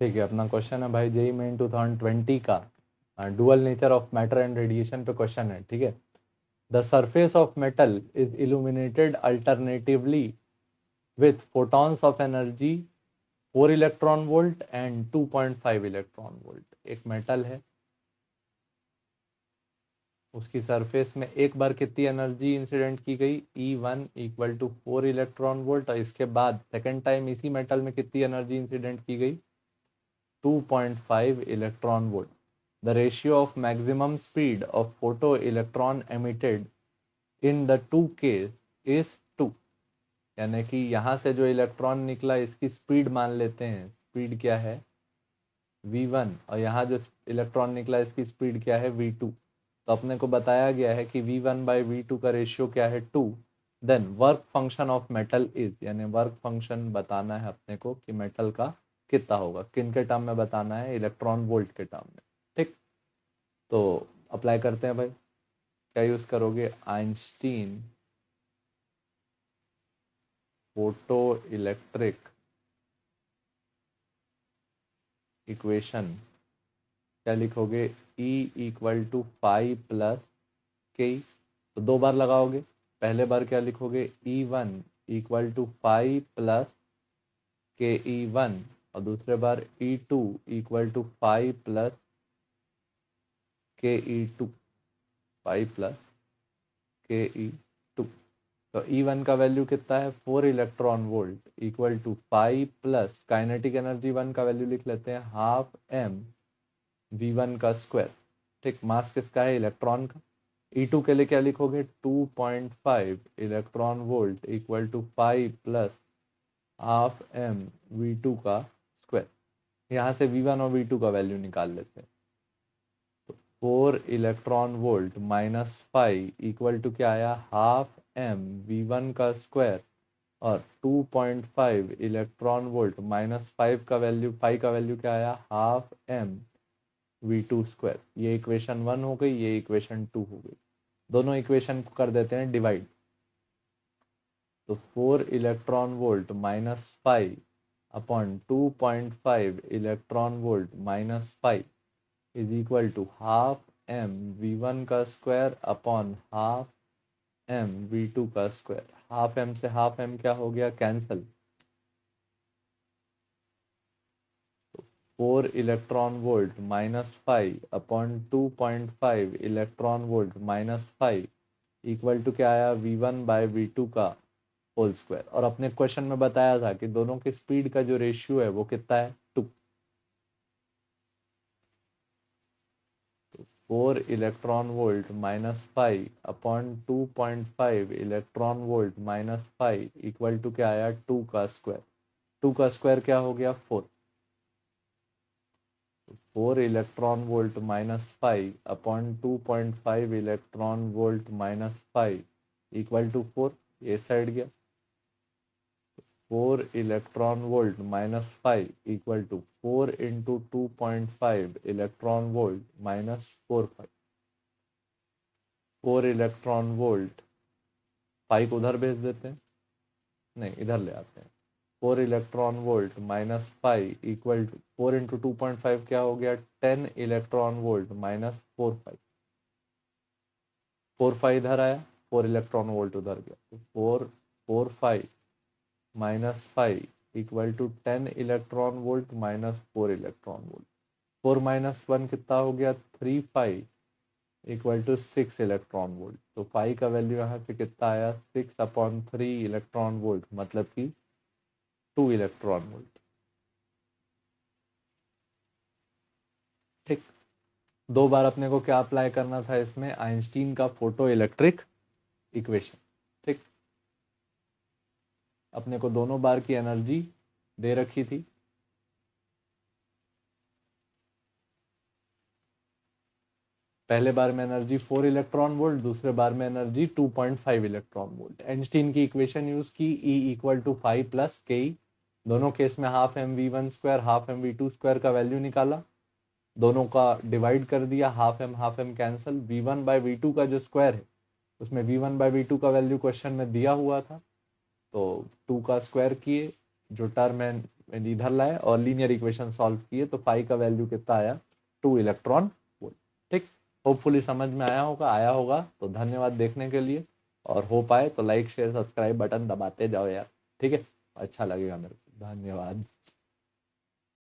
ठीक है, अपना क्वेश्चन है भाई जेईई मेन 2020 का dual nature of matter and radiation पे क्वेश्चन है। ठीक है, the surface of metal is illuminated alternatively with photons of energy 4 electron volt and 2.5 electron volt. एक मेटल है, उसकी सरफेस में एक बार कितनी एनर्जी इंसिडेंट की गई, E1 equal to 4 electron volt, और इसके बाद सेकेंड टाइम इसी मेटल में कितनी एनर्जी इंसिडेंट की गई, 2.5 electron volt. The ratio of maximum speed of photoelectron emitted in the two case is 2। यानी कि यहाँ से जो इलेक्ट्रॉन निकला इसकी स्पीड मान लेते हैं, स्पीड क्या है v1, और यहाँ जो इलेक्ट्रॉन निकला इसकी स्पीड क्या है v2। तो अपने को बताया गया है कि v1/v2 का रेशियो क्या है 2। Then work function of metal is, यानी वर्क फंक्शन बताना है अपने को कि मेटल का कितना होगा, किन के टर्म में बताना है, इलेक्ट्रॉन वोल्ट के टर्म में। ठीक, तो अप्लाई करते हैं भाई। क्या यूज करोगे, आइंस्टीन फोटो इलेक्ट्रिक इक्वेशन। क्या लिखोगे, E इक्वल टू 5 प्लस के। तो दो बार लगाओगे, पहले बार क्या लिखोगे, E1 इक्वल टू 5 प्लस के E1, और दूसरे बार E2 इक्वल टू 5 प्लस के E2, 5 प्लस के E2। तो E1 का वैल्यू कितना है, 4 electron volt equal to 5 plus kinetic energy 1 का वैल्यू लिख लेते हैं हाफ एम V1 का स्क्वायर। ठीक, मास किसका है, इलेक्ट्रॉन का। E2 के लिए क्या लिखोगे, 2.5 electron volt equal to 5 plus half m V2 का स्क्वायर। यहाँ से V1 और V2 का वैल्यू निकाल लेते हैं। 4 electron volt minus 5 equal to क्या आया, हाफ एम V1 का स्क्वायर, और 2.5 इलेक्ट्रॉन वोल्ट माइनस 5 का वैल्यू क्या आया, हाफ एम V2 स्क्वायर। ये इक्वेशन 1 हो गई, ये इक्वेशन 2 हो गई। दोनों इक्वेशन को कर देते हैं डिवाइड। तो 4 electron volt minus 5 upon 2.5 electron volt minus 5 is equal to half m V1 का square upon half m V2 का स्क्वायर। हाफ एम से हाफ एम क्या हो गया, cancel. 4 electron volt minus 5 upon 2.5 electron volt minus 5 equal to क्या आया, V1/V2 का whole square. और अपने क्वेश्चन में बताया था कि दोनों की स्पीड का जो रेशियो है वो कितना है, 2। 4 electron volt minus 5 upon 2.5 electron volt minus 5 equal to क्या आया, 2 का स्क्वायर। 2 का स्क्वायर क्या हो गया, 4। 4 electron volt minus 5 upon 2.5 electron volt minus 5 equal to 4। ये साइड गया, 4 electron volt minus 5 equal to 4 into 2.5 electron volt minus 4 electron volt. 5 को उधर भेज देते हैं, नहीं इधर ले आते हैं। 4 electron volt minus 5 equal to 4 into 2.5 क्या हो गया, 10 इलेक्ट्रॉन वोल्ट माइनस 4 5 इधर आया, 4 इलेक्ट्रॉन वोल्ट उधर गया, तो 4 minus 5 equal to 10 electron volt minus 4 electron volt. 4 minus 1 कितना हो गया, 3 इक्वल टू 6 इलेक्ट्रॉन वोल्ट। तो 5 का वैल्यू यहाँ पे कितना आया, 6/3 इलेक्ट्रॉन वोल्ट, मतलब कि 2 इलेक्ट्रॉन वोल्ट। ठीक, दो बार अपने को क्या अप्लाई करना था इसमें, आइंस्टीन का फोटो इलेक्ट्रिक इक्वेशन। ठीक, अपने को दोनों बार की एनर्जी दे रखी थी। पहले बार में एनर्जी 4 इलेक्ट्रॉन वोल्ट, दूसरे बार में एनर्जी 2.5 इलेक्ट्रॉन वोल्ट। आइंस्टीन की इक्वेशन यूज की, E equal to 5 plus K. दोनों केस में half m V1 square half m V2 square का वैल्यू निकाला, दोनों का डिवाइड कर दिया, हाफ एम कैंसल। V1/V2 का जो स्क्वायर है उसमें V1/V2 का वैल्यू क्वेश्चन में दिया हुआ था, तो 2 का स्क्वायर किए, जो टर्म है इधर लाए और लीनियर इक्वेशन सॉल्व किए तो पाई का वैल्यू कितना आया 2 इलेक्ट्रॉन वोल्ट। ठीक, होपफुली समझ में आया होगा। तो धन्यवाद देखने के लिए, और हो पाए तो लाइक शेयर सब्सक्राइब बटन दबाते जाओ यार। ठीक है, अच्छा लगेगा मेरे को। धन्यवाद।